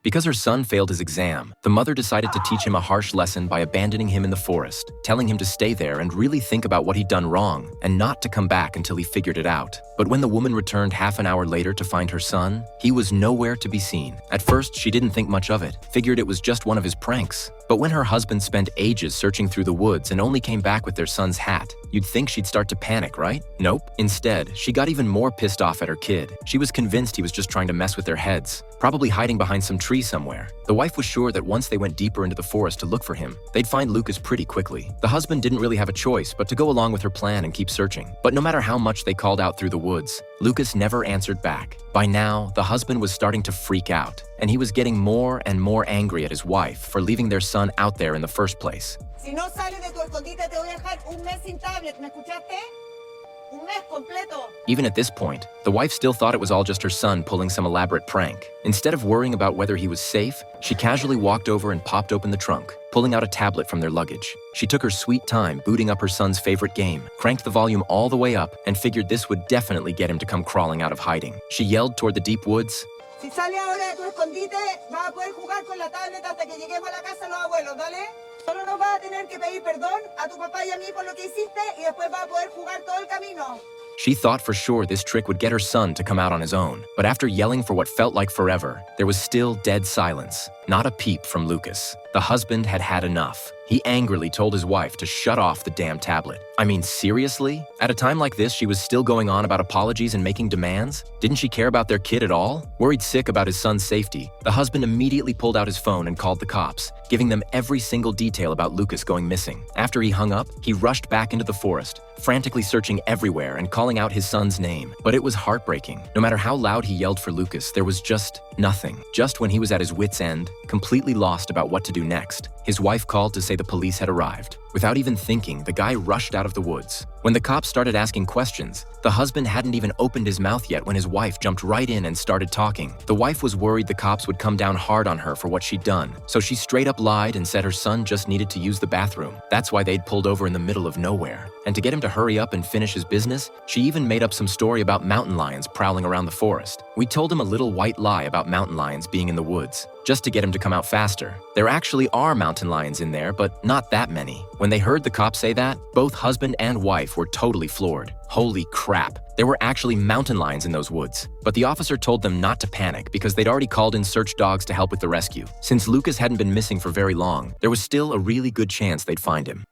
Because her son failed his exam, the mother decided to teach him a harsh lesson by abandoning him in the forest, telling him to stay there and really think about what he'd done wrong and not to come back until he figured it out. But when the woman returned half an hour later to find her son, he was nowhere to be seen. At first, she didn't think much of it, figured it was just one of his pranks. But when her husband spent ages searching through the woods and only came back with their son's hat, you'd think she'd start to panic, right? Nope. Instead, she got even more pissed off at her kid. She was convinced he was just trying to mess with their heads, probably hiding behind some tree somewhere. The wife was sure that once they went deeper into the forest to look for him, they'd find Lucas pretty quickly. The husband didn't really have a choice but to go along with her plan and keep searching. But no matter how much they called out through the woods, Lucas never answered back. By now, the husband was starting to freak out, and he was getting more and more angry at his wife for leaving their son out there in the first place. Si no sales de tu escondite, te voy a dejar un mes sin tablet, ¿me escuchaste? Un mes completo. Even at this point, the wife still thought it was all just her son pulling some elaborate prank. Instead of worrying about whether he was safe, she casually walked over and popped open the trunk, pulling out a tablet from their luggage. She took her sweet time booting up her son's favorite game, cranked the volume all the way up, and figured this would definitely get him to come crawling out of hiding. She yelled toward the deep woods, Si sales ahora de tu escondite, vas a poder jugar con la tablet hasta que lleguemos a la casa de los abuelos, ¿dale? Solo nos vas a tener que pedir perdón a tu papá y a mí por lo que hiciste y después vas a poder jugar todo el camino. She thought for sure this trick would get her son to come out on his own. But after yelling for what felt like forever, there was still dead silence. Not a peep from Lucas. The husband had had enough. He angrily told his wife to shut off the damn tablet. I mean, seriously? At a time like this, she was still going on about apologies and making demands? Didn't she care about their kid at all? Worried sick about his son's safety, the husband immediately pulled out his phone and called the cops, giving them every single detail about Lucas going missing. After he hung up, he rushed back into the forest, frantically searching everywhere and calling out his son's name. But it was heartbreaking. No matter how loud he yelled for Lucas, there was just nothing. Just when he was at his wit's end, completely lost about what to do next, his wife called to say the police had arrived. Without even thinking, the guy rushed out of the woods. When the cops started asking questions, the husband hadn't even opened his mouth yet when his wife jumped right in and started talking. The wife was worried the cops would come down hard on her for what she'd done, so she straight up lied and said her son just needed to use the bathroom. That's why they'd pulled over in the middle of nowhere. And to get him to hurry up and finish his business, she even made up some story about mountain lions prowling around the forest. We told him a little white lie about mountain lions being in the woods, just to get him to come out faster. There actually are mountain lions in there, but not that many. When they heard the cops say that, both husband and wife were totally floored. Holy crap, there were actually mountain lions in those woods. But the officer told them not to panic because they'd already called in search dogs to help with the rescue. Since Lucas hadn't been missing for very long, there was still a really good chance they'd find him.